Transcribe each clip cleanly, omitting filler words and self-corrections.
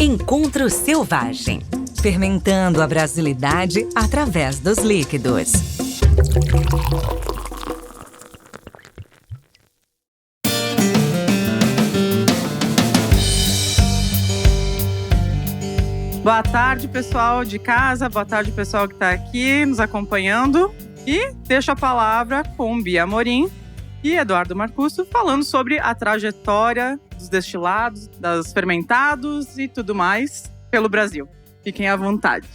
Encontro Selvagem. Fermentando a brasilidade através dos líquidos. Boa tarde, pessoal de casa. Boa tarde, pessoal que está aqui nos acompanhando. E deixo a palavra com Bia Amorim e Eduardo Marcusso falando sobre a trajetória dos destilados, dos fermentados e tudo mais pelo Brasil. Fiquem à vontade.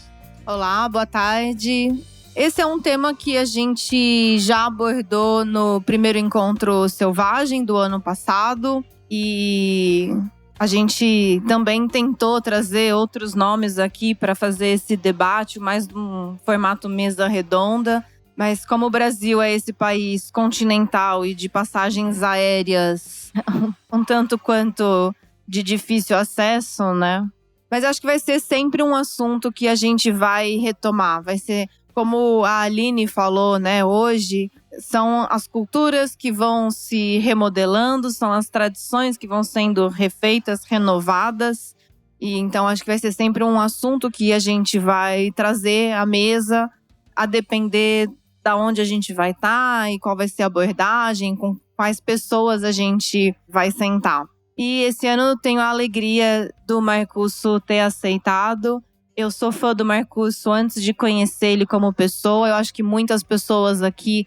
Olá, boa tarde. Esse é um tema que a gente já abordou no primeiro Encontro Selvagem do ano passado. E a gente também tentou trazer outros nomes aqui para fazer esse debate, mais num formato mesa redonda. Mas como o Brasil é esse país continental e de passagens aéreas um tanto quanto de difícil acesso, né? Mas acho que vai ser sempre um assunto que a gente vai retomar. Vai ser, como a Aline falou, né, hoje, são as culturas que vão se remodelando, são as tradições que vão sendo refeitas, renovadas. E então acho que vai ser sempre um assunto que a gente vai trazer à mesa, a depender da onde a gente vai estar e qual vai ser a abordagem, com quais pessoas a gente vai sentar. E esse ano eu tenho a alegria do Marcusso ter aceitado. Eu sou fã do Marcusso antes de conhecer ele como pessoa. Eu acho que muitas pessoas aqui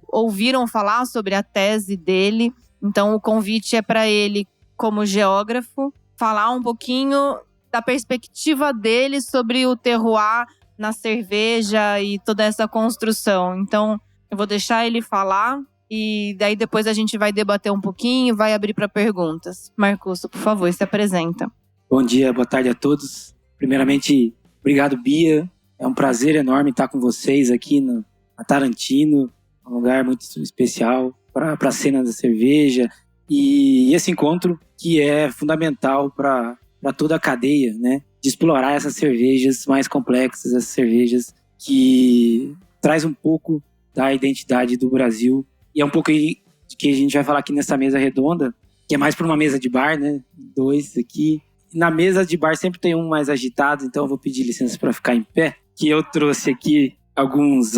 ouviram falar sobre a tese dele. Então o convite é para ele, como geógrafo, falar um pouquinho da perspectiva dele sobre o terroir na cerveja e toda essa construção. Então eu vou deixar ele falar e daí depois a gente vai debater um pouquinho, vai abrir para perguntas. Marcusso, por favor, se apresenta. Bom dia, boa tarde a todos. Primeiramente, obrigado, Bia. É um prazer enorme estar com vocês aqui na Tarantino, um lugar muito especial para a cena da cerveja. E esse encontro que é fundamental para toda a cadeia, né? De explorar essas cervejas mais complexas, essas cervejas que traz um pouco da identidade do Brasil. E é um pouco aí de que a gente vai falar aqui nessa mesa redonda, que é mais para uma mesa de bar, né? Dois aqui. Na mesa de bar sempre tem um mais agitado, então eu vou pedir licença para ficar em pé. Que eu trouxe aqui alguns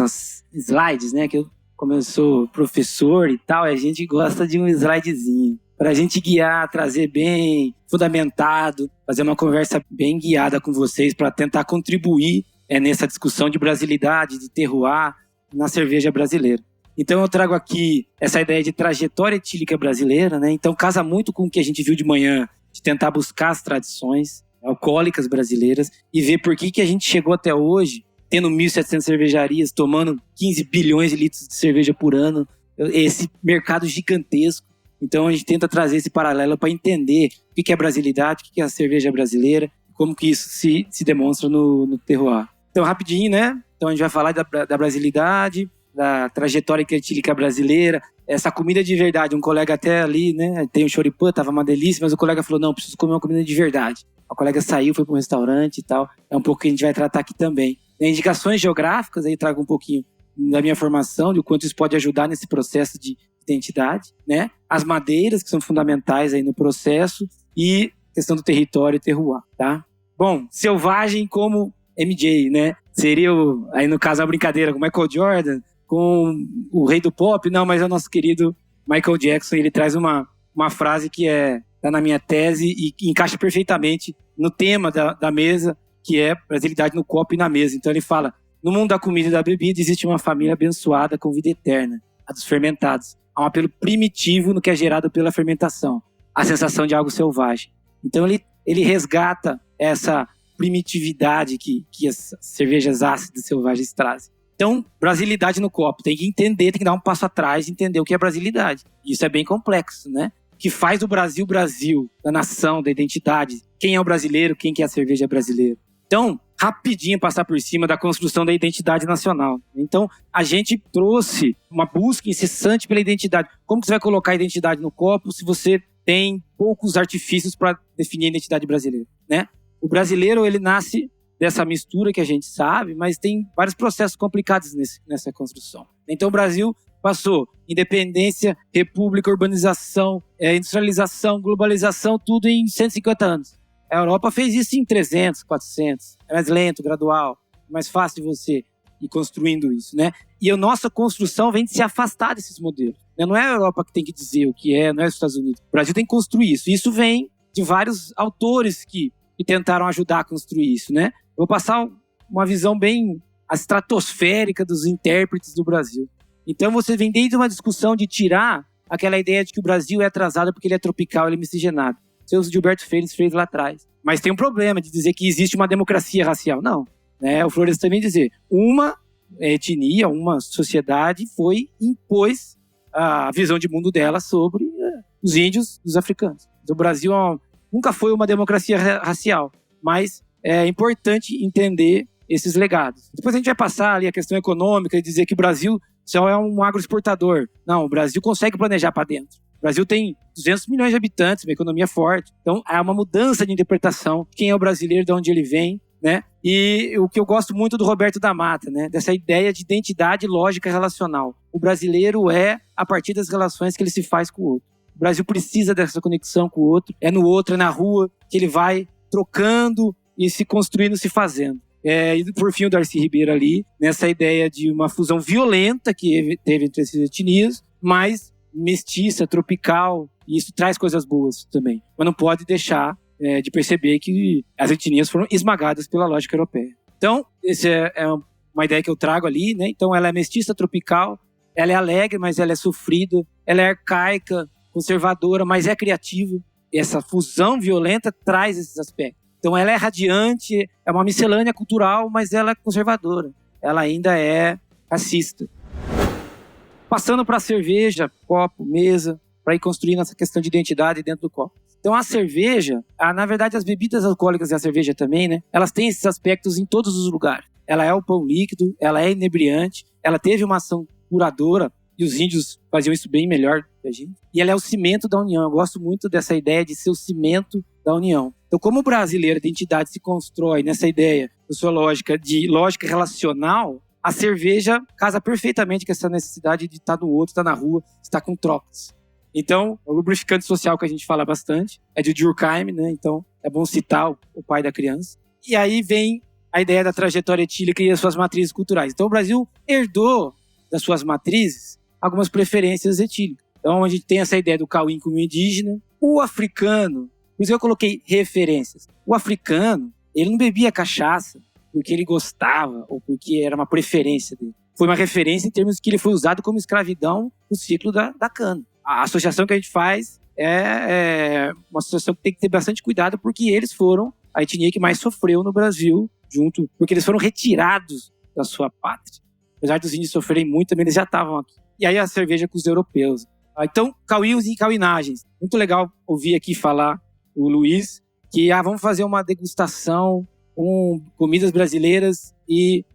slides, né? Como eu sou professor e tal, a gente gosta de um slidezinho. Para a gente guiar, trazer bem fundamentado, fazer uma conversa bem guiada com vocês para tentar contribuir nessa discussão de brasilidade, de terroir na cerveja brasileira. Então eu trago aqui essa ideia de trajetória etílica brasileira, né? Então casa muito com o que a gente viu de manhã, de tentar buscar as tradições alcoólicas brasileiras e ver por que a gente chegou até hoje, tendo 1.700 cervejarias, tomando 15 bilhões de litros de cerveja por ano, esse mercado gigantesco. Então a gente tenta trazer esse paralelo para entender o que é brasilidade, o que é a cerveja brasileira, como que isso se demonstra no terroir. Então rapidinho, né? Então a gente vai falar da brasilidade, da trajetória etílica brasileira, essa comida de verdade. Um colega até ali, né? Tem o choripã, tava uma delícia, mas o colega falou, não, preciso comer uma comida de verdade. O colega saiu, foi para um restaurante e tal. É um pouco que a gente vai tratar aqui também. Indicações geográficas, aí trago um pouquinho da minha formação, de o quanto isso pode ajudar nesse processo de identidade, né? As madeiras, que são fundamentais aí no processo, e questão do território e terroir, tá? Bom, selvagem como MJ, né? Seria, aí no caso, uma brincadeira com Michael Jordan, com o rei do pop. Não, mas é o nosso querido Michael Jackson. Ele traz uma frase que tá na minha tese e que encaixa perfeitamente no tema da mesa, que é brasilidade no copo e na mesa. Então ele fala, no mundo da comida e da bebida existe uma família abençoada com vida eterna, a dos fermentados. Há um apelo primitivo no que é gerado pela fermentação, a sensação de algo selvagem. Então ele resgata essa primitividade que as cervejas ácidas selvagens trazem. Então, brasilidade no copo, tem que entender, tem que dar um passo atrás e entender o que é brasilidade. Isso é bem complexo, né? O que faz o Brasil, da nação, da identidade. Quem é o brasileiro, quem que é a cerveja brasileira. Então, rapidinho passar por cima da construção da identidade nacional. Então, a gente trouxe uma busca incessante pela identidade. Como que você vai colocar a identidade no copo se você tem poucos artifícios para definir a identidade brasileira, né? O brasileiro, ele nasce dessa mistura que a gente sabe, mas tem vários processos complicados nessa construção. Então o Brasil passou independência, república, urbanização, industrialização, globalização, tudo em 150 anos. A Europa fez isso em 300, 400. É mais lento, gradual, mais fácil de você ir construindo isso, né? E a nossa construção vem de se afastar desses modelos. Não é a Europa que tem que dizer o que é, não é os Estados Unidos. O Brasil tem que construir isso. Isso vem de vários autores que tentaram ajudar a construir isso, né? Eu vou passar uma visão bem estratosférica dos intérpretes do Brasil. Então você vem desde uma discussão de tirar aquela ideia de que o Brasil é atrasado porque ele é tropical, ele é miscigenado. Seu Gilberto Freire fez lá atrás. Mas tem um problema de dizer que existe uma democracia racial. Não. Né? O Flores também dizer, uma etnia, uma sociedade impôs a visão de mundo dela sobre os índios, os africanos. O Brasil nunca foi uma democracia racial, mas é importante entender esses legados. Depois a gente vai passar ali a questão econômica e dizer que o Brasil só é um agroexportador. Não, o Brasil consegue planejar para dentro. O Brasil tem 200 milhões de habitantes, uma economia forte. Então, é uma mudança de interpretação de quem é o brasileiro, de onde ele vem, né? E o que eu gosto muito do Roberto da Mata, né? Dessa ideia de identidade lógica relacional. O brasileiro é a partir das relações que ele se faz com o outro. O Brasil precisa dessa conexão com o outro. É no outro, é na rua, que ele vai trocando e se construindo, se fazendo. E por fim o Darcy Ribeiro ali, nessa ideia de uma fusão violenta que teve entre essas etnias, mas mestiça, tropical, e isso traz coisas boas também. Mas não pode deixar de perceber que as etnias foram esmagadas pela lógica europeia. Então, essa é uma ideia que eu trago ali, né? Então ela é mestiça, tropical, ela é alegre, mas ela é sofrida, ela é arcaica, conservadora, mas é criativa. E essa fusão violenta traz esses aspectos. Então ela é radiante, é uma miscelânea cultural, mas ela é conservadora. Ela ainda é racista. Passando para a cerveja, copo, mesa, para ir construindo essa questão de identidade dentro do copo. Então a cerveja, na verdade as bebidas alcoólicas e a cerveja também, né? Elas têm esses aspectos em todos os lugares. Ela é o pão líquido, ela é inebriante, ela teve uma ação curadora, e os índios faziam isso bem melhor que a gente. E ela é o cimento da união. Eu gosto muito dessa ideia de ser o cimento da união. Então, como o brasileiro, a identidade se constrói nessa ideia sociológica de lógica relacional, a cerveja casa perfeitamente com essa necessidade de estar no outro, estar na rua, estar com trocas. Então, o lubrificante social que a gente fala bastante é de Durkheim, né? Então, é bom citar o pai da criança. E aí vem a ideia da trajetória etílica e as suas matrizes culturais. Então, o Brasil herdou das suas matrizes algumas preferências etílicas. Então, a gente tem essa ideia do cauim como indígena. O africano, por isso eu coloquei referências. O africano, ele não bebia cachaça porque ele gostava ou porque era uma preferência dele. Foi uma referência em termos de que ele foi usado como escravidão no ciclo da cana. A associação que a gente faz é uma associação que tem que ter bastante cuidado porque eles foram a etnia que mais sofreu no Brasil, porque eles foram retirados da sua pátria. Apesar dos índios sofrerem muito, também eles já estavam aqui. E aí a cerveja com os europeus. Então, cauinhos e cauinagens. Muito legal ouvir aqui falar o Luiz, que vamos fazer uma degustação com comidas brasileiras e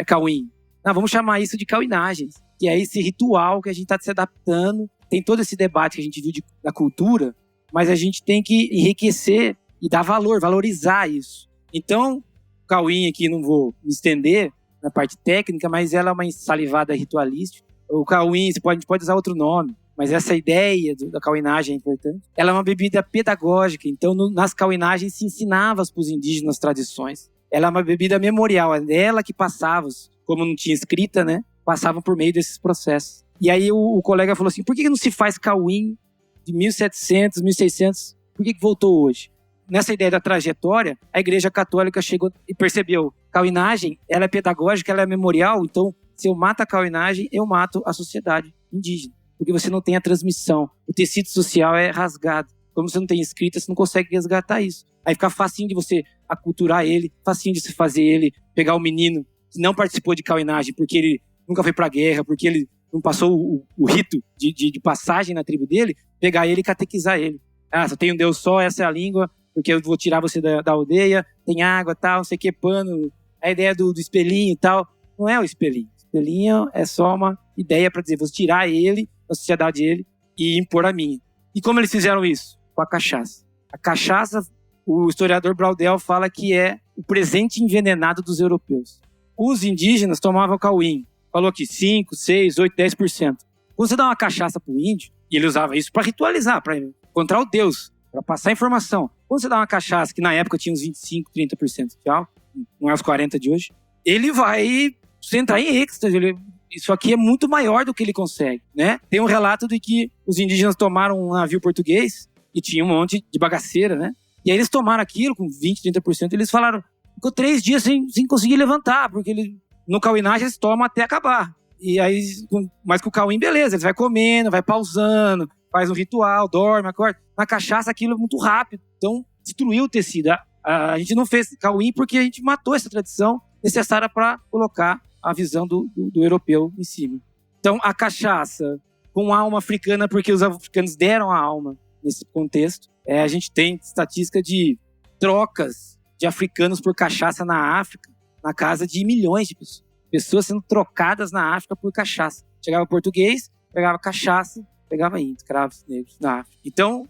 cauim. Não, vamos chamar isso de cauinagens, que é esse ritual que a gente está se adaptando. Tem todo esse debate que a gente viu da cultura, mas a gente tem que enriquecer e dar valor, valorizar isso. Então, cauim aqui, não vou me estender na parte técnica, mas ela é uma salivada ritualística. O cauim, a gente pode usar outro nome, mas essa ideia da cauinagem é importante. Ela é uma bebida pedagógica, então nas cauinagens se ensinava para os indígenas as tradições. Ela é uma bebida memorial, é ela que passava, como não tinha escrita, né? Passavam por meio desses processos. E aí o colega falou assim, por que não se faz cauim de 1700, 1600? Por que voltou hoje? Nessa ideia da trajetória, a Igreja Católica chegou e percebeu, cauinagem, ela é pedagógica, ela é memorial, então se eu mato a cauinagem, eu mato a sociedade indígena. Porque você não tem a transmissão. O tecido social é rasgado. Como você não tem escrita, você não consegue resgatar isso. Aí fica facinho de você aculturar ele, facinho de se fazer ele, pegar o menino que não participou de cauinagem, porque ele nunca foi pra guerra, porque ele não passou o rito de passagem na tribo dele, pegar ele e catequizar ele. Só tem um Deus só, essa é a língua, porque eu vou tirar você da aldeia, tem água, tal, não sei o que, pano. A ideia do espelhinho e tal, não é o espelhinho. O espelhinho é só uma ideia para dizer, vou tirar ele, da sociedade dele, e impor a minha. E como eles fizeram isso? Com a cachaça. A cachaça, o historiador Braudel fala que é o presente envenenado dos europeus. Os indígenas tomavam cauim. Falou que 5, 6, 8, 10%. Quando você dá uma cachaça pro índio, e ele usava isso para ritualizar, para encontrar o Deus. para passar informação. Quando você dá uma cachaça, que na época tinha uns 25, 30% de álcool, não é os 40 de hoje, ele vai entrar em êxtase. Isso aqui é muito maior do que ele consegue, né? Tem um relato de que os indígenas tomaram um navio português e tinha um monte de bagaceira, né? E aí eles tomaram aquilo com 20, 30%, e eles falaram, ficou 3 dias sem conseguir levantar, porque no cauinagem eles tomam até acabar. E aí, mas com o cauim, beleza, eles vai comendo, vai pausando, faz um ritual, dorme, acorda. Na cachaça aquilo é muito rápido, então destruiu o tecido. A gente não fez cauim porque a gente matou essa tradição necessária para colocar a visão do europeu em cima. Então, a cachaça com alma africana, porque os africanos deram a alma nesse contexto. A gente tem estatística de trocas de africanos por cachaça na África, na casa de milhões de pessoas. Pessoas sendo trocadas na África por cachaça. Chegava português, pegava cachaça, pegava índios, escravos negros na África. Então,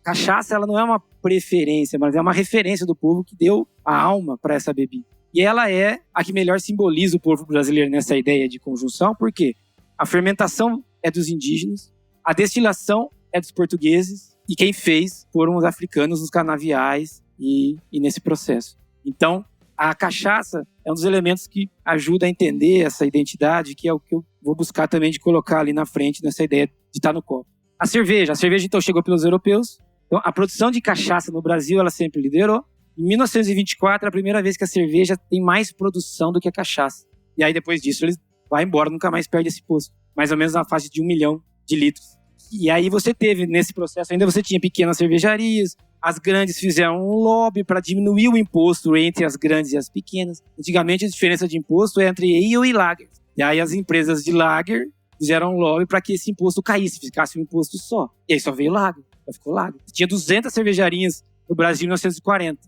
cachaça ela não é uma preferência, mas é uma referência do povo que deu a alma para essa bebida. E ela é a que melhor simboliza o povo brasileiro nessa ideia de conjunção, porque a fermentação é dos indígenas, a destilação é dos portugueses, e quem fez foram os africanos, os canaviais e nesse processo. Então, a cachaça é um dos elementos que ajuda a entender essa identidade, que é o que eu vou buscar também de colocar ali na frente, nessa ideia de estar no copo. A cerveja então chegou pelos europeus. Então, a produção de cachaça no Brasil, ela sempre liderou. Em 1924, é a primeira vez que a cerveja tem mais produção do que a cachaça. E aí, depois disso, ele vai embora, nunca mais perde esse posto. Mais ou menos na faixa de 1 milhão de litros. E aí você teve, nesse processo, ainda você tinha pequenas cervejarias, as grandes fizeram um lobby para diminuir o imposto entre as grandes e as pequenas. Antigamente, a diferença de imposto é entre ale e lager. E aí as empresas de lager fizeram um lobby para que esse imposto caísse, ficasse um imposto só. E aí só veio lager, só ficou lager. Tinha 200 cervejarias no Brasil em 1940.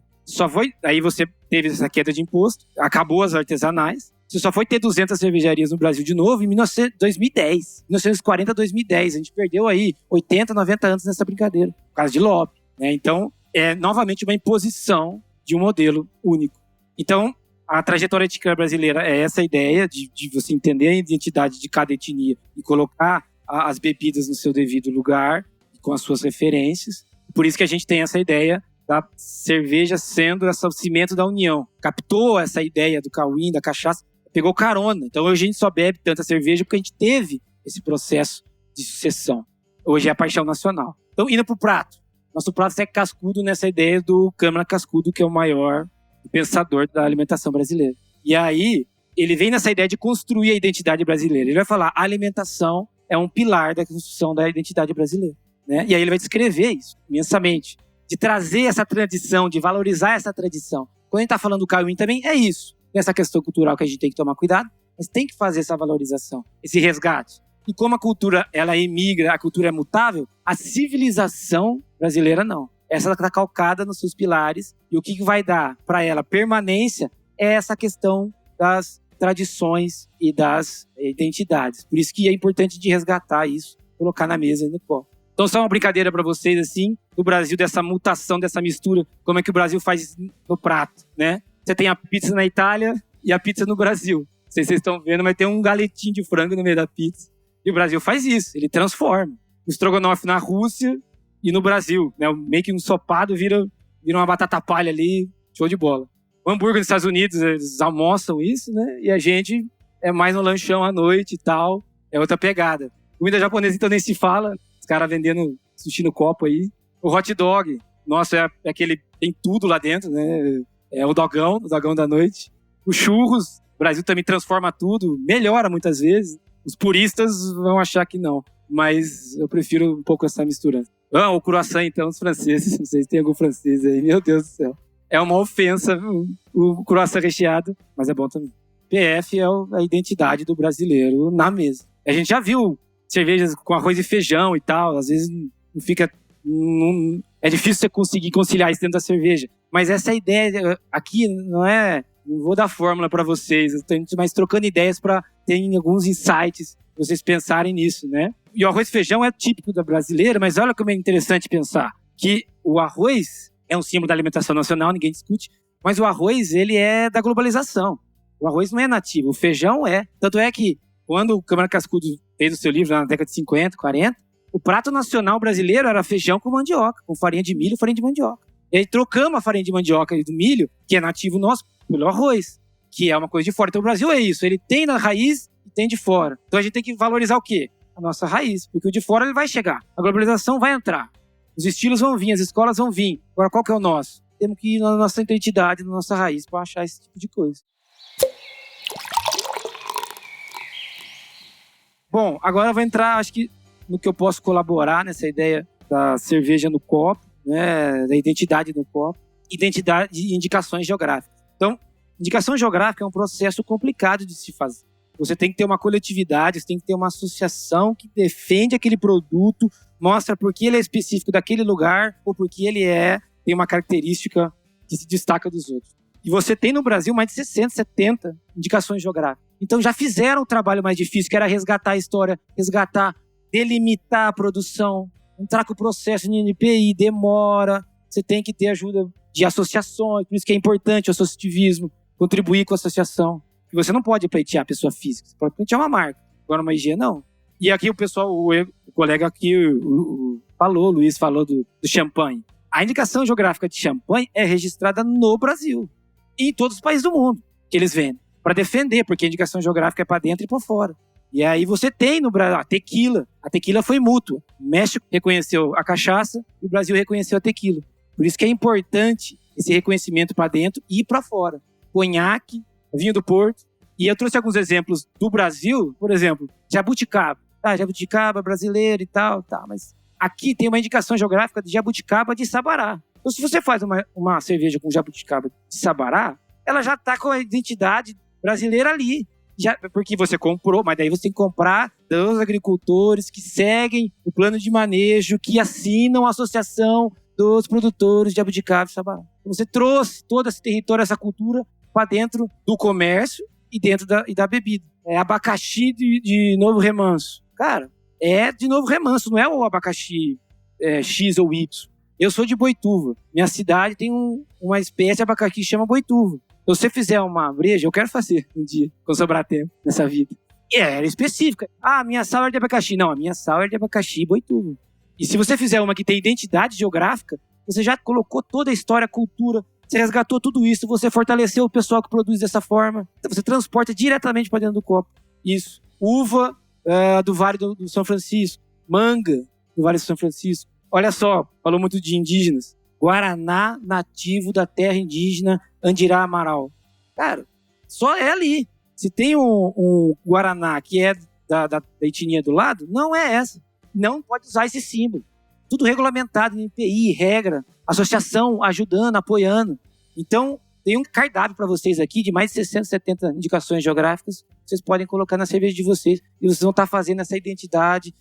Aí você teve essa queda de imposto, acabou as artesanais. Você só foi ter 200 cervejarias no Brasil de novo em 2010. 1940 a 2010. A gente perdeu aí 80, 90 anos nessa brincadeira, por causa de lobby, né? Então, é novamente uma imposição de um modelo único. Então, a trajetória étnica brasileira é essa ideia de você entender a identidade de cada etnia e colocar as bebidas no seu devido lugar, com as suas referências. Por isso que a gente tem essa ideia da cerveja sendo esse cimento da união. Captou essa ideia do cauim, da cachaça, pegou carona. Então hoje a gente só bebe tanta cerveja porque a gente teve esse processo de sucessão. Hoje é a paixão nacional. Então, indo pro prato. Nosso prato é cascudo nessa ideia do Câmara Cascudo, que é o maior pensador da alimentação brasileira. E aí, ele vem nessa ideia de construir a identidade brasileira. Ele vai falar, a alimentação é um pilar da construção da identidade brasileira, né? E aí ele vai descrever isso imensamente. De trazer essa tradição, de valorizar essa tradição. Quando a gente está falando do cauim também, é isso. Tem essa questão cultural que a gente tem que tomar cuidado, mas tem que fazer essa valorização, esse resgate. E como a cultura, ela emigra, a cultura é mutável, a civilização brasileira não. Essa está calcada nos seus pilares, e o que vai dar para ela permanência é essa questão das tradições e das identidades. Por isso que é importante de resgatar isso, colocar na mesa e no copo. Então, só uma brincadeira para vocês, assim, do Brasil, dessa mutação, dessa mistura, como é que o Brasil faz no prato, né? Você tem a pizza na Itália e a pizza no Brasil. Não sei se vocês estão vendo, mas tem um galetinho de frango no meio da pizza. E o Brasil faz isso, ele transforma. O estrogonofe na Rússia e no Brasil, né? Meio que um ensopado vira uma batata palha ali, show de bola. O hambúrguer nos Estados Unidos, eles almoçam isso, né? E a gente é mais um lanchão à noite e tal, é outra pegada. Comida japonesa então nem se fala, os caras vendendo sushi no copo aí. O hot dog, nossa, é aquele, tem tudo lá dentro, né? É o dogão da noite. Os churros, o Brasil também transforma tudo, melhora muitas vezes. Os puristas vão achar que não, mas eu prefiro um pouco essa mistura. O croissant, então, os franceses, não sei se tem algum francês aí, meu Deus do céu. É uma ofensa o croissant recheado, mas é bom também. PF é a identidade do brasileiro na mesa. A gente já viu cervejas com arroz e feijão e tal, às vezes não fica... é difícil você conseguir conciliar isso dentro da cerveja. Mas essa ideia aqui não vou dar fórmula para vocês, mas trocando ideias para ter alguns insights, vocês pensarem nisso, né? E o arroz e feijão é típico da brasileira, mas olha como é interessante pensar que o arroz é um símbolo da alimentação nacional, ninguém discute, mas o arroz, ele é da globalização. O arroz não é nativo, o feijão é. Tanto é que quando o Câmara Cascudo fez o seu livro na década de 50, 40, O prato nacional brasileiro era feijão com mandioca, com farinha de milho e farinha de mandioca. E aí trocamos a farinha de mandioca e do milho, que é nativo nosso, pelo arroz, que é uma coisa de fora. Então o Brasil é isso, ele tem na raiz e tem de fora. Então a gente tem que valorizar o quê? A nossa raiz, porque o de fora ele vai chegar. A globalização vai entrar. Os estilos vão vir, as escolas vão vir. Agora qual que é o nosso? Temos que ir na nossa identidade, na nossa raiz, para achar esse tipo de coisa. Bom, agora eu vou entrar, acho que, no que eu posso colaborar nessa ideia da cerveja no copo, né, da identidade no copo, identidade e indicações geográficas. Então, indicação geográfica é um processo complicado de se fazer. Você tem que ter uma coletividade, você tem que ter uma associação que defende aquele produto, mostra por que ele é específico daquele lugar ou por que ele tem uma característica que se destaca dos outros. E você tem no Brasil mais de 60, 70 indicações geográficas. Então já fizeram o trabalho mais difícil, que era resgatar a história, delimitar a produção, entrar com o processo em NPI, demora. Você tem que ter ajuda de associações, por isso que é importante o associativismo, contribuir com a associação. E você não pode pleitear a pessoa física, você pode pleitear uma marca. Agora uma IG, não. E aqui o pessoal, o colega aqui, o Luiz falou do champanhe. A indicação geográfica de champanhe é registrada no Brasil e em todos os países do mundo que eles vendem, para defender, porque a indicação geográfica é para dentro e para fora. E aí você tem no Brasil a tequila. A tequila foi mútua. O México reconheceu a cachaça e o Brasil reconheceu a tequila. Por isso que é importante esse reconhecimento para dentro e para fora. Conhaque, vinho do Porto. E eu trouxe alguns exemplos do Brasil, por exemplo, jabuticaba. Jabuticaba brasileiro e tal, mas aqui tem uma indicação geográfica de jabuticaba de Sabará. Então, se você faz uma cerveja com jabuticaba de Sabará, ela já está com a identidade brasileira ali. Porque você comprou, mas daí você tem que comprar dos agricultores que seguem o plano de manejo, que assinam a associação dos produtores de jabuticaba de Sabará. Então, você trouxe todo esse território, essa cultura, para dentro do comércio e dentro da bebida. É abacaxi de Novo Remanso. Cara, é de Novo Remanso, não é o abacaxi X ou Y. Eu sou de Boituva. Minha cidade tem uma espécie de abacaxi que chama Boituva. Se você fizer uma breja, eu quero fazer um dia, quando sobrar tempo nessa vida. E era específica. A minha sal é de abacaxi. Não, a minha sal é de abacaxi Boituva. E se você fizer uma que tem identidade geográfica, você já colocou toda a história, a cultura, você resgatou tudo isso, você fortaleceu o pessoal que produz dessa forma. Então você transporta diretamente para dentro do copo. Isso. Uva do Vale do São Francisco. Manga do Vale do São Francisco. Olha só, falou muito de indígenas. Guaraná nativo da terra indígena Andirá Amaral. Cara, só é ali. Se tem um Guaraná que é da etnia do lado, não é essa. Não pode usar esse símbolo. Tudo regulamentado em NPI, regra, associação ajudando, apoiando. Então, tem um cardápio para vocês aqui de mais de 670 indicações geográficas. Vocês podem colocar na cerveja de vocês e vocês vão estar fazendo essa identidade,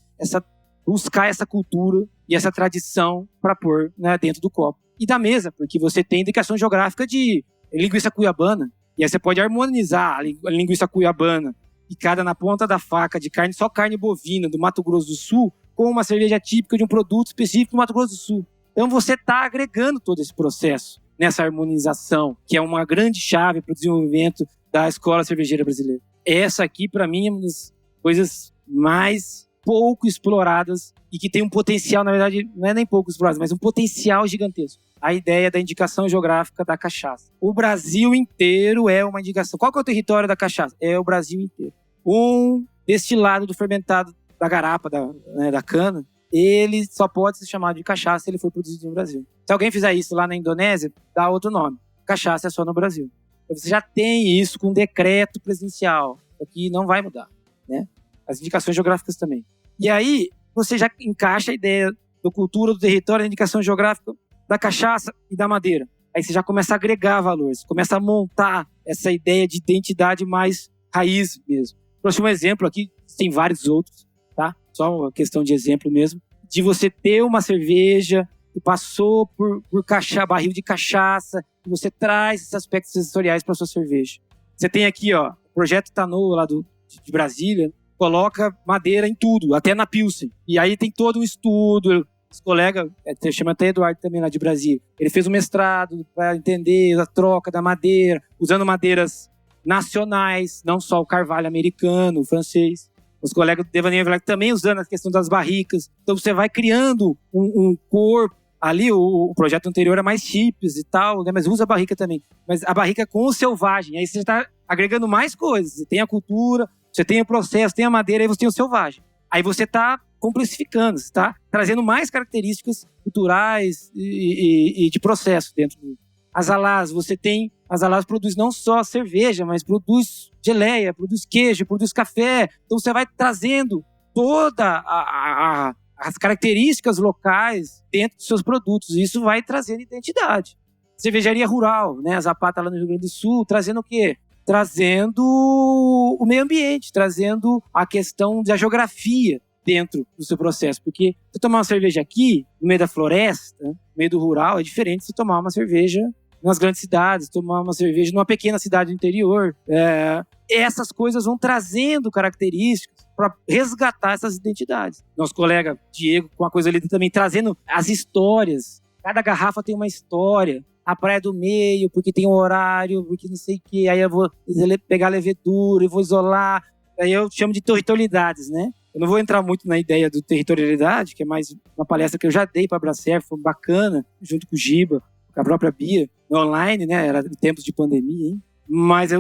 buscar essa cultura e essa tradição para pôr, né, dentro do copo. E da mesa, porque você tem indicação geográfica de linguiça cuiabana. E aí você pode harmonizar a linguiça cuiabana picada na ponta da faca de carne, só carne bovina do Mato Grosso do Sul, com uma cerveja típica de um produto específico do Mato Grosso do Sul. Então você está agregando todo esse processo nessa harmonização, que é uma grande chave para o desenvolvimento da escola cervejeira brasileira. Essa aqui, para mim, é uma das coisas mais pouco exploradas e que tem um potencial, na verdade, não é nem pouco explorado, mas um potencial gigantesco. A ideia da indicação geográfica da cachaça. O Brasil inteiro é uma indicação. Qual que é o território da cachaça? É o Brasil inteiro. Um destilado do fermentado da garapa, da cana, ele só pode ser chamado de cachaça se ele for produzido no Brasil. Se alguém fizer isso lá na Indonésia, dá outro nome. Cachaça é só no Brasil. Então você já tem isso com decreto presidencial. Aqui não vai mudar, né? As indicações geográficas também. E aí, você já encaixa a ideia da cultura, do território, da indicação geográfica, da cachaça e da madeira. Aí você já começa a agregar valores, começa a montar essa ideia de identidade mais raiz mesmo. Trouxe um exemplo aqui, tem vários outros, tá? Só uma questão de exemplo mesmo, de você ter uma cerveja que passou por barril de cachaça, e você traz esses aspectos sensoriais para sua cerveja. Você tem aqui, ó, o Projeto Tanô lá de Brasília, coloca madeira em tudo, até na Pilsen. E aí tem todo um estudo. Esse colega, chama até Eduardo também lá de Brasília, ele fez um mestrado para entender a troca da madeira, usando madeiras nacionais, não só o carvalho americano, o francês. Os colegas do Devaneio também usando a questão das barricas. Então você vai criando um corpo. Ali o projeto anterior é mais chips e tal, né? Mas usa a barrica também. Mas a barrica com o selvagem. Aí você está agregando mais coisas. Você tem a cultura, você tem o processo, tem a madeira, aí você tem o selvagem. Aí você está complexificando, você está trazendo mais características culturais e de processo dentro do... As Alás, as Alás produz não só cerveja, mas produz geleia, produz queijo, produz café. Então você vai trazendo toda as características locais dentro dos seus produtos. E isso vai trazendo identidade. Cervejaria rural, né? A Zapata lá no Rio Grande do Sul, trazendo o quê? Trazendo o meio ambiente, trazendo a questão da geografia dentro do seu processo. Porque você tomar uma cerveja aqui, no meio da floresta, no meio do rural, é diferente de você tomar uma cerveja nas grandes cidades, tomar uma cerveja numa pequena cidade do interior. Essas coisas vão trazendo características para resgatar essas identidades. Nosso colega Diego, com a coisa ali também, trazendo as histórias. Cada garrafa tem uma história. A praia do meio, porque tem um horário, porque não sei o quê. Aí eu vou pegar a levedura e vou isolar. Aí eu chamo de territorialidades, né? Eu não vou entrar muito na ideia do territorialidade, que é mais uma palestra que eu já dei para a Abracerf, foi bacana, junto com o Giba, com a própria Bia, online, né? Era em tempos de pandemia, hein? Mas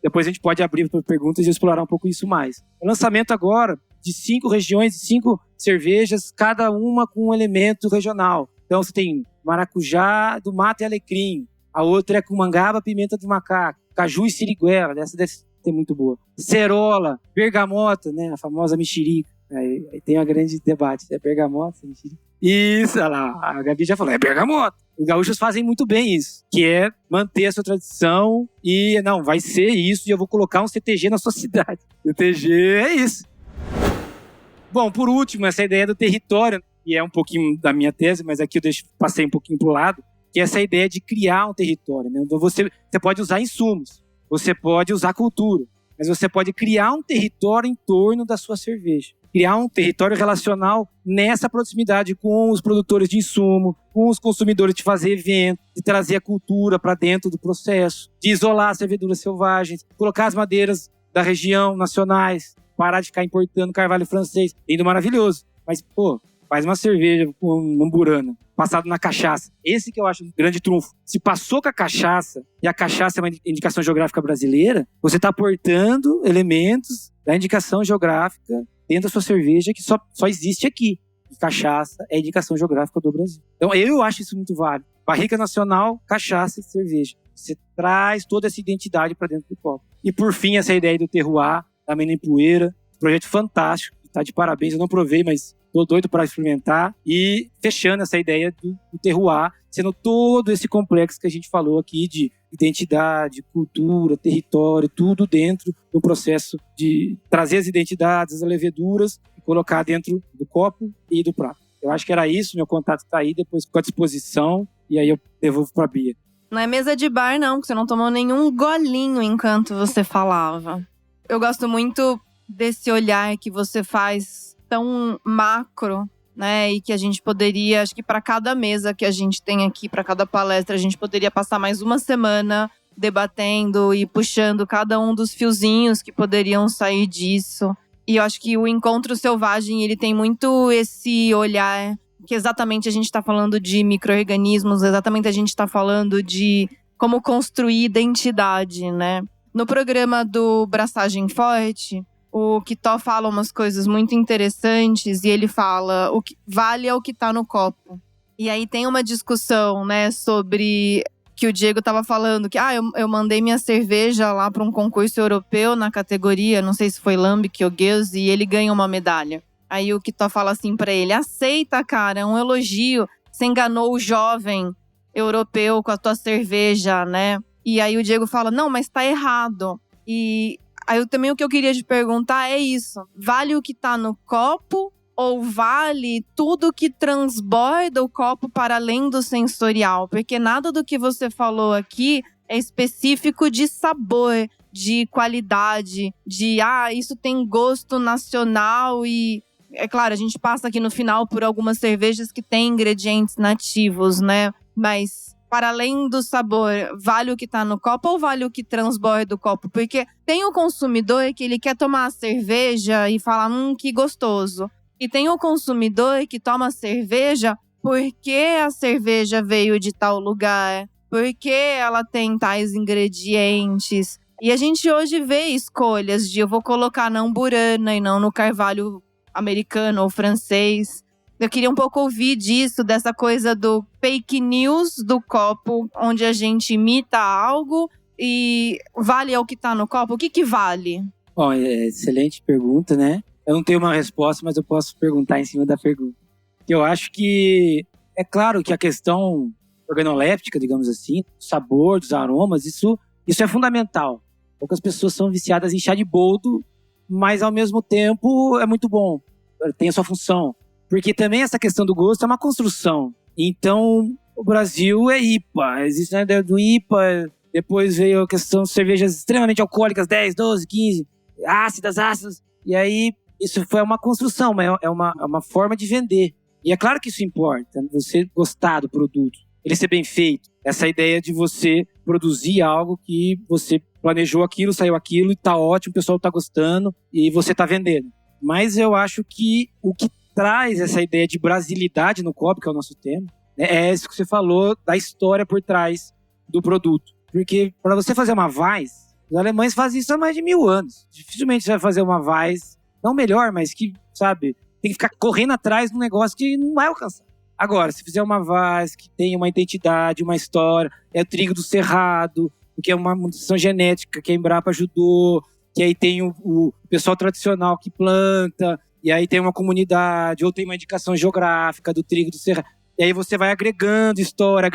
depois a gente pode abrir para perguntas e explorar um pouco isso mais. O lançamento agora de 5 regiões, 5 cervejas, cada uma com um elemento regional. Então você tem maracujá do mato e alecrim. A outra é com mangaba, pimenta do macaco. Caju e siriguela, essa deve ser muito boa. Cerola, bergamota, né? A famosa mexerica. Aí tem um grande debate. É bergamota, mexerica? Isso, olha lá, a Gabi já falou, é bergamota. Os gaúchos fazem muito bem isso, que é manter a sua tradição e, não, vai ser isso e eu vou colocar um CTG na sua cidade. CTG é isso. Bom, por último, essa ideia do território, que é um pouquinho da minha tese, mas aqui eu passei um pouquinho pro lado, que é essa ideia de criar um território, né? Então você pode usar insumos, você pode usar cultura, mas você pode criar um território em torno da sua cerveja. Criar um território relacional nessa proximidade com os produtores de insumo, com os consumidores, de fazer evento, de trazer a cultura para dentro do processo, de isolar as cerveduras selvagens, colocar as madeiras da região, nacionais, parar de ficar importando carvalho francês, lindo, maravilhoso. Mas, faz uma cerveja com uma amburana, passado na cachaça. Esse que eu acho um grande trunfo. Se passou com a cachaça, e a cachaça é uma indicação geográfica brasileira, você está aportando elementos da indicação geográfica dentro da sua cerveja que só existe aqui. E cachaça é a indicação geográfica do Brasil. Então eu acho isso muito válido. Barrica nacional, cachaça e cerveja. Você traz toda essa identidade para dentro do copo. E por fim, essa ideia do terroir, da Mena em Poeira, projeto fantástico, tá de parabéns. Eu não provei, mas tô doido para experimentar. E fechando essa ideia do terroir, sendo todo esse complexo que a gente falou aqui de identidade, cultura, território, tudo dentro do processo de trazer as identidades, as leveduras e colocar dentro do copo e do prato. Eu acho que era isso, meu contato está aí, depois fico à disposição e aí eu devolvo para a Bia. Não é mesa de bar não, porque você não tomou nenhum golinho enquanto você falava. Eu gosto muito desse olhar que você faz tão macro, né? E que a gente poderia, acho que para cada mesa que a gente tem aqui, para cada palestra, a gente poderia passar mais uma semana debatendo e puxando cada um dos fiozinhos que poderiam sair disso. E eu acho que o Encontro Selvagem, ele tem muito esse olhar que exatamente a gente está falando de micro-organismos, exatamente a gente está falando de como construir identidade, né? No programa do Braçagem Forte, o Kitó fala umas coisas muito interessantes e ele fala o que vale é o que tá no copo. E aí tem uma discussão, né, sobre que o Diego tava falando que eu mandei minha cerveja lá para um concurso europeu na categoria, não sei se foi Lambic ou Gueuze, e ele ganha uma medalha. Aí o Kitó fala assim pra ele: aceita, cara, é um elogio. Você enganou o jovem europeu com a tua cerveja, né? E aí o Diego fala: não, mas tá errado. E aí também o que eu queria te perguntar é isso. Vale o que tá no copo ou vale tudo que transborda o copo para além do sensorial? Porque nada do que você falou aqui é específico de sabor, de qualidade, de isso tem gosto nacional. E é claro, a gente passa aqui no final por algumas cervejas que têm ingredientes nativos, né? Mas para além do sabor, vale o que tá no copo ou vale o que transborda do copo? Porque tem o consumidor que ele quer tomar a cerveja e falar, que gostoso. E tem o consumidor que toma a cerveja porque a cerveja veio de tal lugar, porque ela tem tais ingredientes. E a gente hoje vê escolhas de eu vou colocar na Amburana e não no carvalho americano ou francês. Eu queria um pouco ouvir disso, dessa coisa do fake news do copo, onde a gente imita algo e vale o que tá no copo. O que vale? Bom, excelente pergunta, né? Eu não tenho uma resposta, mas eu posso perguntar em cima da pergunta. Eu acho que, é claro que a questão organoléptica, digamos assim, o sabor, dos aromas, isso é fundamental. Poucas pessoas são viciadas em chá de boldo, mas ao mesmo tempo é muito bom, tem a sua função. Porque também essa questão do gosto é uma construção. Então, o Brasil é IPA. Existe a ideia do IPA. Depois veio a questão de cervejas extremamente alcoólicas, 10, 12, 15, ácidas. E aí, isso foi uma construção, é uma forma de vender. E é claro que isso importa, você gostar do produto, ele ser bem feito. Essa ideia de você produzir algo que você planejou aquilo, saiu aquilo e tá ótimo, o pessoal tá gostando e você tá vendendo. Mas eu acho que o que traz essa ideia de brasilidade no copo, que é o nosso tema, é isso que você falou, da história por trás do produto. Porque para você fazer uma Weiss, os alemães fazem isso há mais de 1000 anos. Dificilmente você vai fazer uma Weiss, não melhor, mas que, sabe, tem que ficar correndo atrás de um negócio que não vai alcançar. Agora, se fizer uma Weiss que tem uma identidade, uma história, é o trigo do Cerrado, que é uma mutação genética que a Embrapa ajudou, que aí tem o pessoal tradicional que planta, e aí tem uma comunidade, ou tem uma indicação geográfica do trigo do Cerrado. E aí você vai agregando história,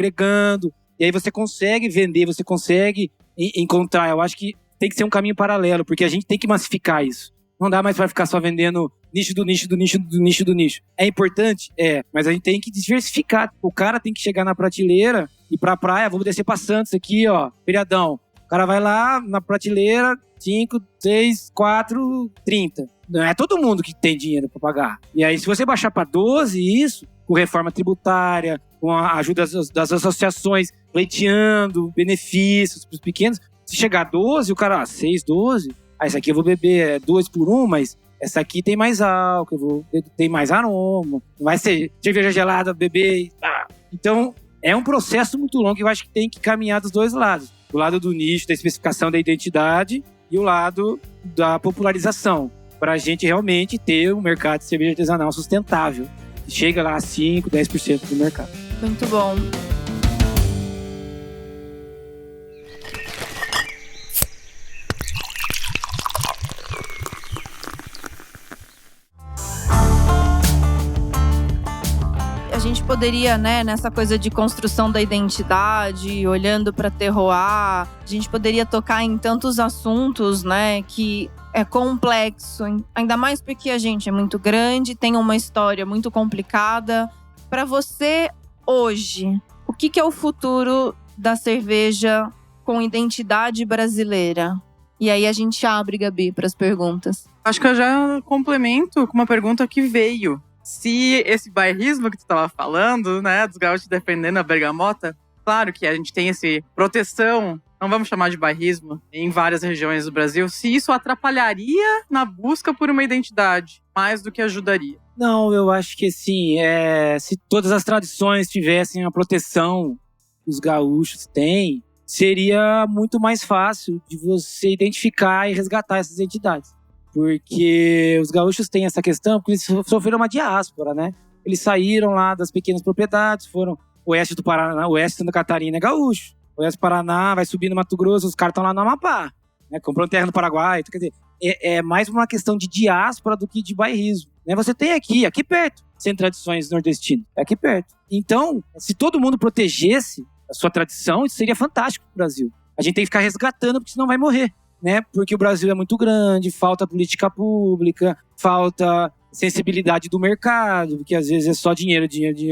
e aí você consegue vender, você consegue encontrar. Eu acho que tem que ser um caminho paralelo, porque a gente tem que massificar isso. Não dá mais para ficar só vendendo nicho do nicho do nicho do nicho do nicho. É importante? É, mas a gente tem que diversificar. O cara tem que chegar na prateleira e pra praia, vamos descer pra Santos aqui, ó, feriadão. O cara vai lá na prateleira, 5, 6, 4, 30. Não é todo mundo que tem dinheiro pra pagar. E aí, se você baixar pra 12, isso, com reforma tributária, com a ajuda das associações, pleiteando benefícios pros pequenos, se chegar a 12, o cara, 6, 12, essa aqui eu vou beber 2 por 1, mas essa aqui tem mais álcool, tem mais aroma, não vai ser cerveja gelada, beber. Então, é um processo muito longo que eu acho que tem que caminhar dos dois lados. Do lado do nicho, da especificação da identidade e o lado da popularização, para a gente realmente ter um mercado de cerveja artesanal sustentável. Chega lá a 5, 10% do mercado. Muito bom. A gente poderia, né, nessa coisa de construção da identidade, olhando para terroir, a gente poderia tocar em tantos assuntos, né, que é complexo, ainda mais porque a gente é muito grande, tem uma história muito complicada. Para você, hoje, o que é o futuro da cerveja com identidade brasileira? E aí a gente abre, Gabi, para as perguntas. Acho que eu já complemento com uma pergunta que veio. Se esse bairrismo que tu estava falando, né, dos gaúchos defendendo a bergamota, claro que a gente tem essa proteção, não vamos chamar de bairrismo, em várias regiões do Brasil, se isso atrapalharia na busca por uma identidade, mais do que ajudaria. Não, eu acho que assim, se todas as tradições tivessem a proteção que os gaúchos têm, seria muito mais fácil de você identificar e resgatar essas entidades. Porque os gaúchos têm essa questão, porque eles sofreram uma diáspora, né? Eles saíram lá das pequenas propriedades, foram oeste do Paraná, oeste de Santa Catarina é gaúcho, oeste do Paraná, vai subir no Mato Grosso, os caras estão lá no Amapá, né? Comprando terra no Paraguai, quer dizer, é mais uma questão de diáspora do que de bairrismo, né? Você tem aqui perto, sem tradições nordestinas, é aqui perto. Então, se todo mundo protegesse a sua tradição, isso seria fantástico pro Brasil. A gente tem que ficar resgatando, porque senão vai morrer, né? Porque o Brasil é muito grande, falta política pública, falta sensibilidade do mercado, porque às vezes é só dinheiro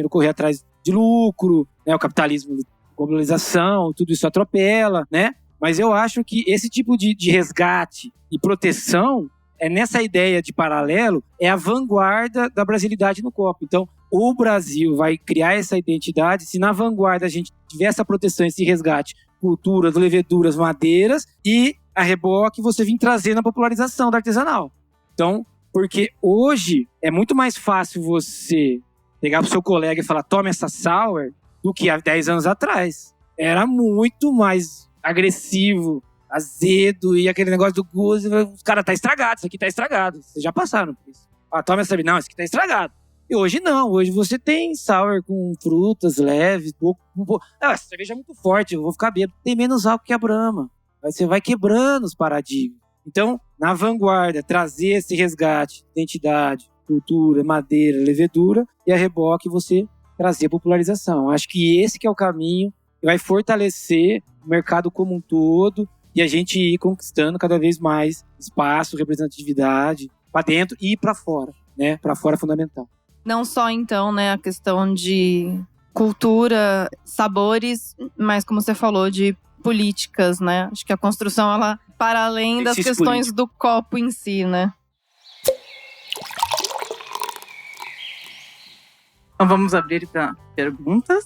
correr atrás de lucro, né? O capitalismo, globalização, tudo isso atropela, né? Mas eu acho que esse tipo de resgate e proteção, nessa ideia de paralelo, é a vanguarda da brasilidade no copo. Então, o Brasil vai criar essa identidade se na vanguarda a gente tiver essa proteção, esse resgate, culturas, leveduras, madeiras, e a reboque você vir trazer na popularização da artesanal. Então, porque hoje é muito mais fácil você pegar pro seu colega e falar, toma essa sour, do que há 10 anos atrás. Era muito mais agressivo, azedo, e aquele negócio do gosto, os caras, tá estragado, isso aqui tá estragado. Vocês já passaram por isso. Toma essa, não, isso aqui tá estragado. E hoje não, hoje você tem sour com frutas leves, essa cerveja é muito forte, eu vou ficar bêbado. Tem menos álcool que a Brahma. Você vai quebrando os paradigmas. Então, na vanguarda, trazer esse resgate, identidade, cultura, madeira, levedura, e a reboque você trazer popularização. Acho que esse que é o caminho que vai fortalecer o mercado como um todo e a gente ir conquistando cada vez mais espaço, representatividade para dentro e para fora, né? Para fora é fundamental. Não só, então, né, a questão de cultura, sabores, mas como você falou, de políticas, né? Acho que a construção, ela, para além das questões do copo em si, né? Então vamos abrir para perguntas.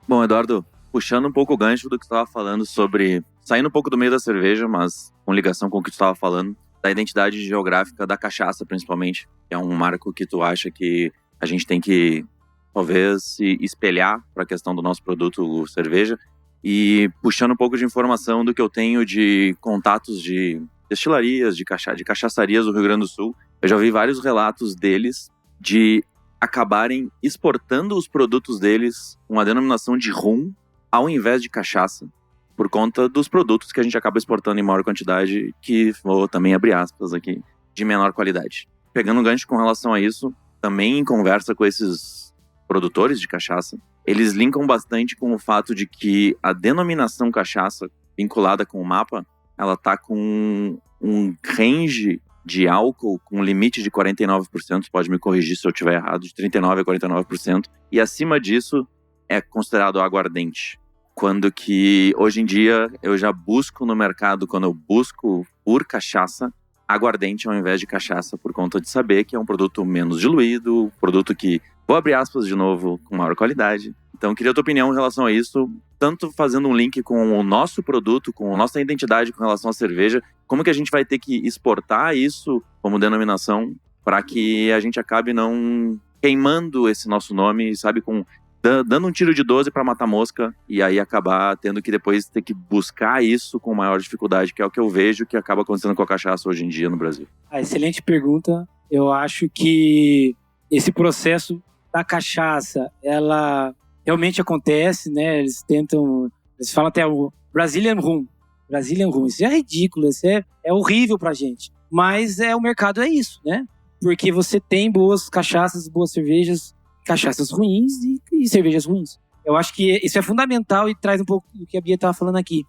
Bom, Eduardo, puxando um pouco o gancho do que tu estava falando sobre... Saindo um pouco do meio da cerveja, mas com ligação com o que tu estava falando, da identidade geográfica da cachaça, principalmente. Que é um marco que tu acha que a gente tem que, talvez, se espelhar para a questão do nosso produto cerveja. E puxando um pouco de informação do que eu tenho de contatos de destilarias, de cachaçarias do Rio Grande do Sul. Eu já vi vários relatos deles de acabarem exportando os produtos deles com a denominação de rum ao invés de cachaça, por conta dos produtos que a gente acaba exportando em maior quantidade, que vou também abrir aspas aqui, de menor qualidade. Pegando um gancho com relação a isso, também em conversa com esses produtores de cachaça, eles linkam bastante com o fato de que a denominação cachaça, vinculada com o mapa, ela tá com um range de álcool com limite de 49%, pode me corrigir se eu estiver errado, de 39% a 49%, e acima disso é considerado aguardente. Quando que, hoje em dia, eu já busco no mercado, quando eu busco por cachaça, aguardente ao invés de cachaça, por conta de saber que é um produto menos diluído, produto que, vou abrir aspas de novo, com maior qualidade. Então, queria a tua opinião em relação a isso, tanto fazendo um link com o nosso produto, com a nossa identidade com relação à cerveja, como que a gente vai ter que exportar isso como denominação para que a gente acabe não queimando esse nosso nome, sabe, dando um tiro de 12 para matar mosca e aí acabar tendo que depois ter que buscar isso com maior dificuldade, que é o que eu vejo que acaba acontecendo com a cachaça hoje em dia no Brasil. Excelente pergunta. Eu acho que esse processo da cachaça, ela realmente acontece, né? Eles falam até o Brazilian Rum. Isso é ridículo, isso é horrível pra gente. Mas o mercado é isso, né? Porque você tem boas cachaças, boas cervejas, cachaças ruins e cervejas ruins. Eu acho que isso é fundamental e traz um pouco do que a Bia estava falando aqui.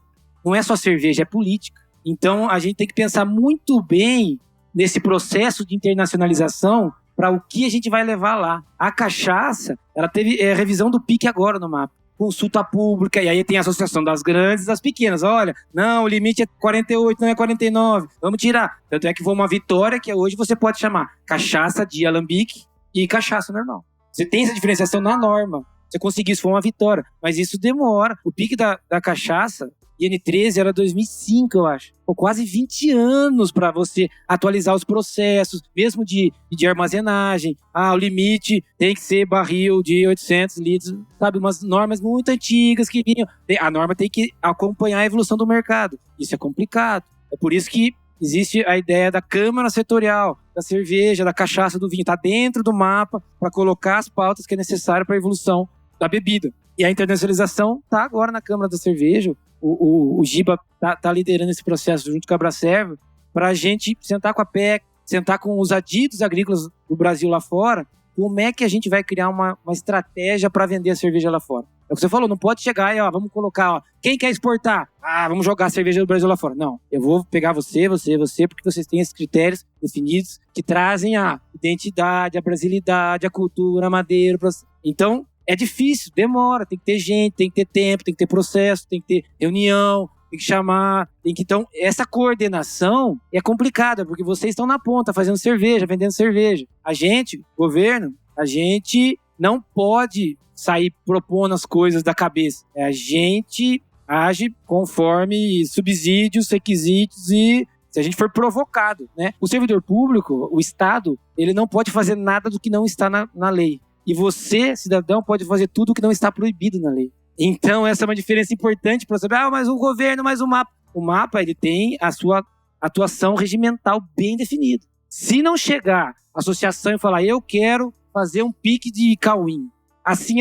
Não é só cerveja, é política. Então a gente tem que pensar muito bem nesse processo de internacionalização para o que a gente vai levar lá. A cachaça, ela teve revisão do PIC agora no mapa. Consulta pública, e aí tem a associação das grandes e das pequenas. Olha, não, o limite é 48, não é 49. Vamos tirar. Tanto é que foi uma vitória que hoje você pode chamar cachaça de alambique e cachaça normal. Você tem essa diferenciação na norma. Você conseguiu, isso foi uma vitória. Mas isso demora. O pique da cachaça, IN13, era 2005, eu acho. Quase 20 anos para você atualizar os processos, mesmo de armazenagem. O limite tem que ser barril de 800 litros. Sabe, umas normas muito antigas que vinham. A norma tem que acompanhar a evolução do mercado. Isso é complicado. É por isso que existe a ideia da Câmara Setorial, da cerveja, da cachaça, do vinho. Está dentro do mapa para colocar as pautas que é necessário para a evolução da bebida. E a internacionalização está agora na Câmara da Cerveja. O Giba tá liderando esse processo junto com a Abracerva para a gente sentar com a PEC, sentar com os adidos agrícolas do Brasil lá fora. Como é que a gente vai criar uma estratégia para vender a cerveja lá fora? É o que você falou, não pode chegar e vamos colocar, quem quer exportar? Vamos jogar a cerveja do Brasil lá fora. Não, eu vou pegar você, porque vocês têm esses critérios definidos que trazem a identidade, a brasilidade, a cultura, a madeira. Então, é difícil, demora, tem que ter gente, tem que ter tempo, tem que ter processo, tem que ter reunião, tem que chamar, Então, essa coordenação é complicada, porque vocês estão na ponta, fazendo cerveja, vendendo cerveja. A gente, governo, A gente não pode sair propondo as coisas da cabeça. A gente age conforme subsídios, requisitos e se a gente for provocado, né? O servidor público, o Estado, ele não pode fazer nada do que não está na lei. E você, cidadão, pode fazer tudo o que não está proibido na lei. Então, essa é uma diferença importante para saber, mas o governo, mas o mapa. O mapa, ele tem a sua atuação regimental bem definida. Se não chegar a associação e falar, eu quero fazer um pique de cauim, assim,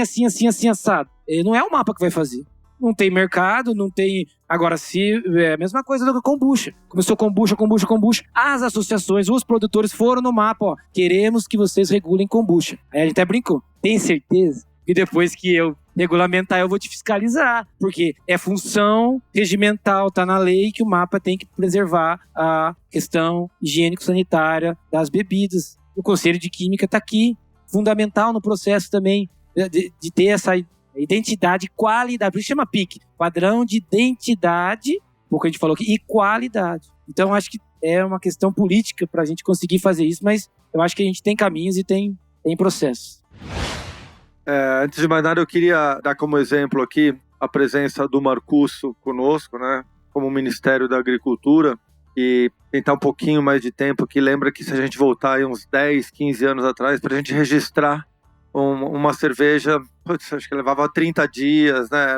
assado, não é o mapa que vai fazer. Não tem mercado, não tem... Agora, se é a mesma coisa do que kombucha. Começou kombucha. As associações, os produtores foram no mapa, ó. Queremos que vocês regulem kombucha. Aí a gente até brincou. Tem certeza que depois que eu regulamentar, eu vou te fiscalizar? Porque é função regimental, tá na lei que o mapa tem que preservar a questão higiênico-sanitária das bebidas. O Conselho de Química tá aqui. Fundamental no processo também de ter essa identidade e qualidade. Por isso chama PIC. Padrão de identidade, pouco a gente falou aqui, e qualidade. Então, acho que é uma questão política para a gente conseguir fazer isso, mas eu acho que a gente tem caminhos e tem processos. Antes de mais nada, eu queria dar como exemplo aqui a presença do Marcusso conosco, né, como Ministério da Agricultura, e tentar um pouquinho mais de tempo, que lembra que se a gente voltar aí uns 10, 15 anos atrás, para a gente registrar uma cerveja, acho que levava 30 dias, né?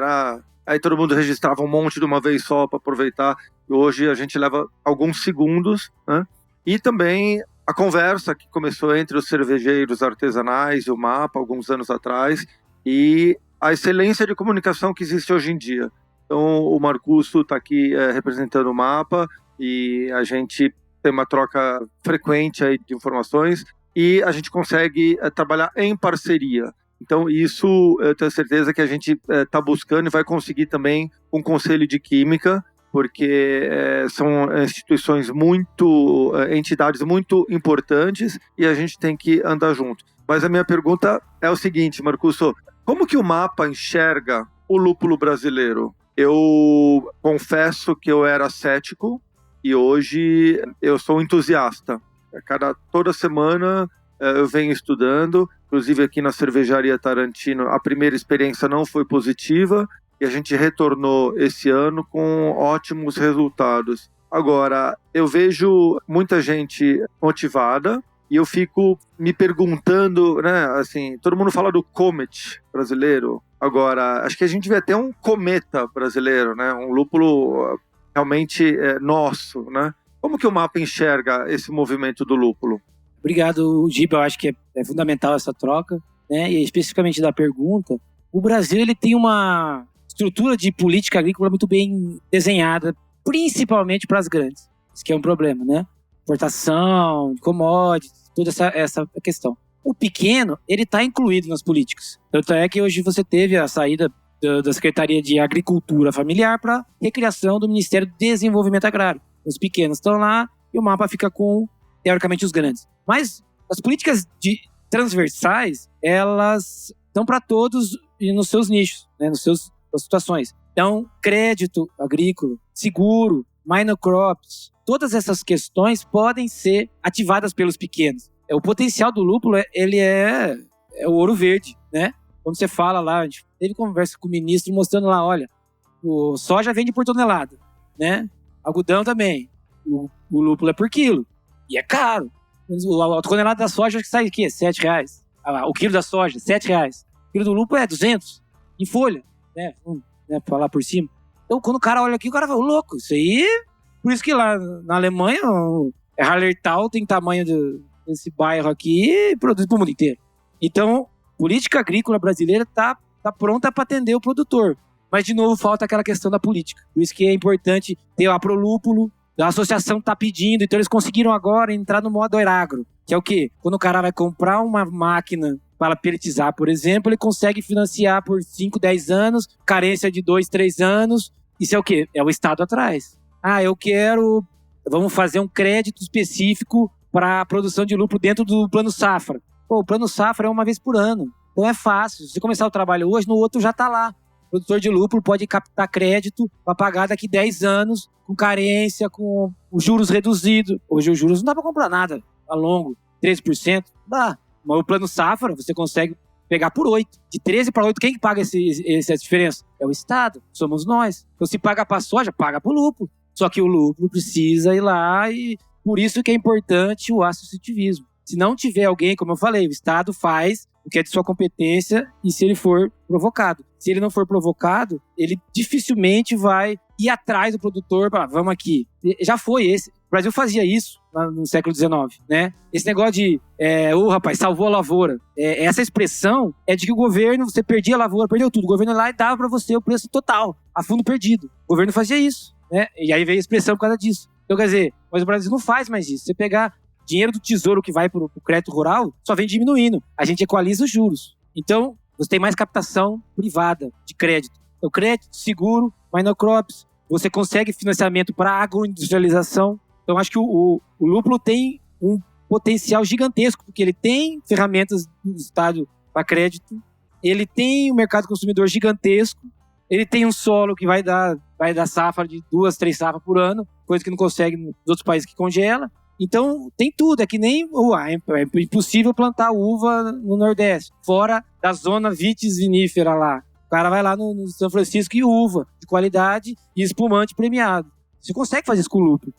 Aí todo mundo registrava um monte de uma vez só para aproveitar. E hoje a gente leva alguns segundos, né? E também a conversa que começou entre os cervejeiros artesanais e o mapa alguns anos atrás e a excelência de comunicação que existe hoje em dia. Então o Marcusso está aqui representando o mapa e a gente tem uma troca frequente aí de informações e a gente consegue trabalhar em parceria. Então isso eu tenho certeza que a gente está buscando e vai conseguir também com o Conselho de Química, porque são instituições entidades muito importantes e a gente tem que andar junto. Mas a minha pergunta é o seguinte, Marcusso, como que o mapa enxerga o lúpulo brasileiro? Eu confesso que eu era cético e hoje eu sou entusiasta. Toda semana eu venho estudando, inclusive aqui na Cervejaria Tarantino, a primeira experiência não foi positiva e a gente retornou esse ano com ótimos resultados. Agora, eu vejo muita gente motivada e eu fico me perguntando, né, assim, todo mundo fala do Comet brasileiro. Agora, acho que a gente vai ter um Cometa brasileiro, né, um lúpulo realmente nosso, né? Como que o mapa enxerga esse movimento do lúpulo? Obrigado, Giba. Eu acho que é fundamental essa troca, né? E especificamente da pergunta, o Brasil ele tem uma estrutura de política agrícola muito bem desenhada, principalmente para as grandes. Isso que é um problema, né? Importação, commodities, toda essa questão. O pequeno, ele está incluído nas políticas. Tanto é que hoje você teve a saída da Secretaria de Agricultura Familiar para a recriação do Ministério do Desenvolvimento Agrário. Os pequenos estão lá e o mapa fica com, teoricamente, os grandes. Mas as políticas transversais, elas estão para todos e nos seus nichos, né, nas situações. Então, crédito agrícola, seguro, minor crops, todas essas questões podem ser ativadas pelos pequenos. O potencial do lúpulo, ele é o ouro verde, né? Quando você fala lá, a gente teve conversa com o ministro mostrando lá, olha, o soja vende por tonelada, né? Algodão também. O lúpulo é por quilo. E é caro. A tonelada da soja que sai aqui é R$7. O quilo da soja, R$7. O quilo do lúpulo é 200. Em folha, né? Falar por cima. Então, quando o cara olha aqui, o cara fala, louco, isso aí... Por isso que lá na Alemanha, Hallertau tem tamanho desse bairro aqui e produz para o mundo inteiro. Então, política agrícola brasileira tá pronta para atender o produtor. Mas, de novo, falta aquela questão da política. Por isso que é importante ter a Prolúpulo, a associação está pedindo, então eles conseguiram agora entrar no modo Aeragro, que é o quê? Quando o cara vai comprar uma máquina para pelletizar, por exemplo, ele consegue financiar por 5, 10 anos, carência de 2, 3 anos. Isso é o quê? É o Estado atrás. Vamos fazer um crédito específico para a produção de lucro dentro do Plano Safra. O Plano Safra é uma vez por ano, então é fácil. Se você começar o trabalho hoje, no outro já está lá. O produtor de lúpulo pode captar crédito para pagar daqui 10 anos, com carência, com os juros reduzidos. Hoje os juros não dá para comprar nada a longo, 13%, dá. Mas o plano safra, você consegue pegar por 8. De 13 para 8, quem que paga essa diferença? É o Estado, somos nós. Então, se paga para soja, paga para o lúpulo. Só que o lúpulo precisa ir lá e por isso que é importante o associativismo. Se não tiver alguém, como eu falei, o Estado faz o que é de sua competência e se ele for provocado. Se ele não for provocado, ele dificilmente vai ir atrás do produtor para vamos aqui. Já foi esse. O Brasil fazia isso no século XIX, né? Esse negócio de, rapaz, salvou a lavoura. Essa expressão é de que o governo, você perdia a lavoura, perdeu tudo. O governo ia lá e dava para você o preço total, a fundo perdido. O governo fazia isso, né? E aí veio a expressão por causa disso. Então, quer dizer, mas o Brasil não faz mais isso. Você pegar dinheiro do tesouro que vai para o crédito rural, só vem diminuindo. A gente equaliza os juros. Então, você tem mais captação privada de crédito. Então, crédito, seguro, monocrops. Você consegue financiamento para agroindustrialização. Então, acho que o lúpulo tem um potencial gigantesco, porque ele tem ferramentas do Estado para crédito, ele tem um mercado consumidor gigantesco, ele tem um solo que vai dar safra de 2, 3 safras por ano, coisa que não consegue nos outros países que congela. Então, tem tudo. É que nem é impossível plantar uva no Nordeste, fora da zona vinífera lá. O cara vai lá no São Francisco e uva de qualidade e espumante premiado. Você consegue fazer isso com lúpulo,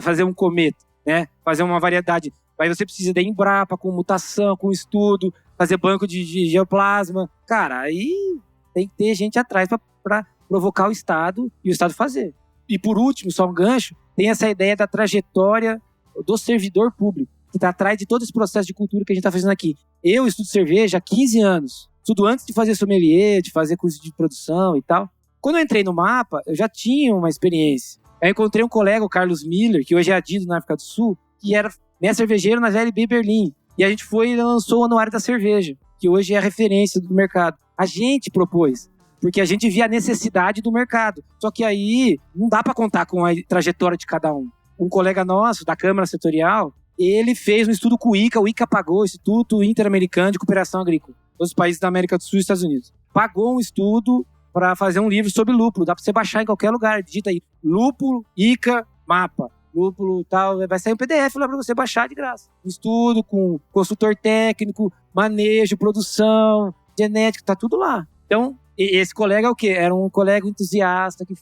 fazer um cometa, né? Fazer uma variedade. Aí você precisa da Embrapa, com mutação, com estudo, fazer banco de geoplasma. Cara, aí tem que ter gente atrás para provocar o Estado e o Estado fazer. E por último, só um gancho, tem essa ideia da trajetória do servidor público, que está atrás de todo esse processo de cultura que a gente está fazendo aqui. Eu estudo cerveja há 15 anos. Estudo antes de fazer sommelier, de fazer curso de produção e tal. Quando eu entrei no MAPA, eu já tinha uma experiência. Aí eu encontrei um colega, o Carlos Miller, que hoje é adido na África do Sul, que era cervejeiro na VLB Berlim. E a gente foi e lançou o Anuário da Cerveja, que hoje é a referência do mercado. A gente propôs, porque a gente via a necessidade do mercado. Só que aí não dá para contar com a trajetória de cada um. Um colega nosso, da Câmara Setorial, ele fez um estudo com o ICA pagou, o Instituto Interamericano de Cooperação Agrícola, dos países da América do Sul e Estados Unidos. Pagou um estudo para fazer um livro sobre lúpulo. Dá para você baixar em qualquer lugar. Digita aí, lúpulo, ICA, mapa. Lúpulo tal, vai sair um PDF lá para você baixar de graça. Um estudo com consultor técnico, manejo, produção, genética, tá tudo lá. Então, esse colega é o quê? Era um colega entusiasta que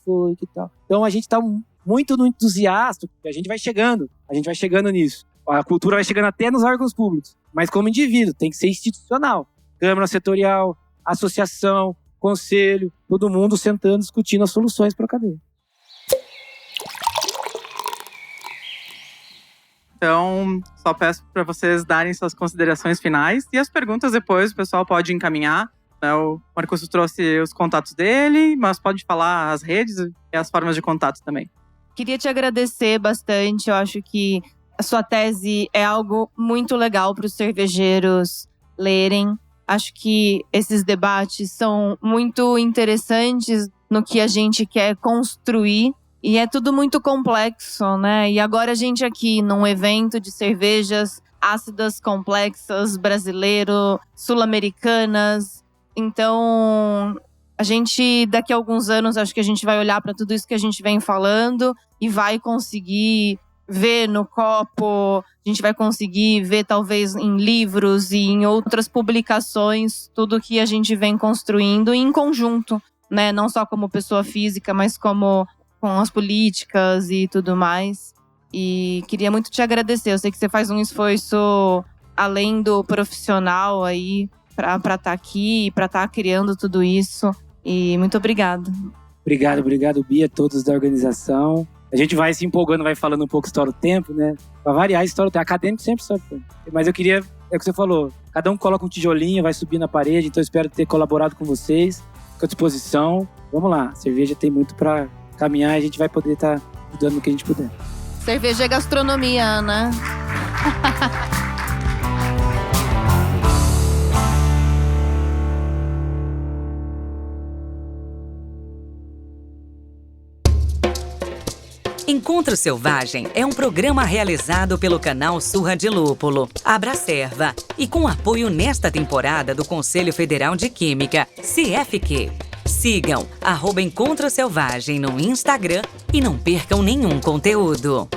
tal. Então, a gente tá muito no entusiasta, a gente vai chegando nisso. A cultura vai chegando até nos órgãos públicos, mas como indivíduo, tem que ser institucional. Câmara setorial, associação, conselho, todo mundo sentando, discutindo as soluções para a cadeia. Então, só peço para vocês darem suas considerações finais e as perguntas depois o pessoal pode encaminhar. O Marcus trouxe os contatos dele, mas pode falar as redes e as formas de contato também. Queria te agradecer bastante. Eu acho que a sua tese é algo muito legal para os cervejeiros lerem. Acho que esses debates são muito interessantes no que a gente quer construir. E é tudo muito complexo, né? E agora a gente aqui num evento de cervejas ácidas complexas, brasileiro, sul-americanas. Então, a gente, daqui a alguns anos, acho que a gente vai olhar para tudo isso que a gente vem falando e vai conseguir ver no copo, a gente vai conseguir ver talvez em livros e em outras publicações tudo que a gente vem construindo em conjunto, né? Não só como pessoa física, mas com as políticas e tudo mais. E queria muito te agradecer. Eu sei que você faz um esforço além do profissional aí para estar aqui, para estar criando tudo isso. E muito obrigada. Obrigado, Bia, todos da organização. A gente vai se empolgando, vai falando um pouco, estoura o tempo, né? Para variar, estoura o tempo. Acadêmico sempre estoura o tempo. Mas eu queria, é o que você falou, cada um coloca um tijolinho, vai subir na parede. Então eu espero ter colaborado com vocês, com a disposição. Vamos lá, a cerveja tem muito para caminhar e a gente vai poder estar ajudando no que a gente puder. Cerveja é gastronomia, né? Encontro Selvagem é um programa realizado pelo canal Surra de Lúpulo, Abracerva, e com apoio nesta temporada do Conselho Federal de Química, CFQ. Sigam @Encontro Selvagem no Instagram e não percam nenhum conteúdo.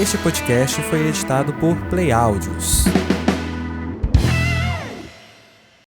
Este podcast foi editado por Play Áudios.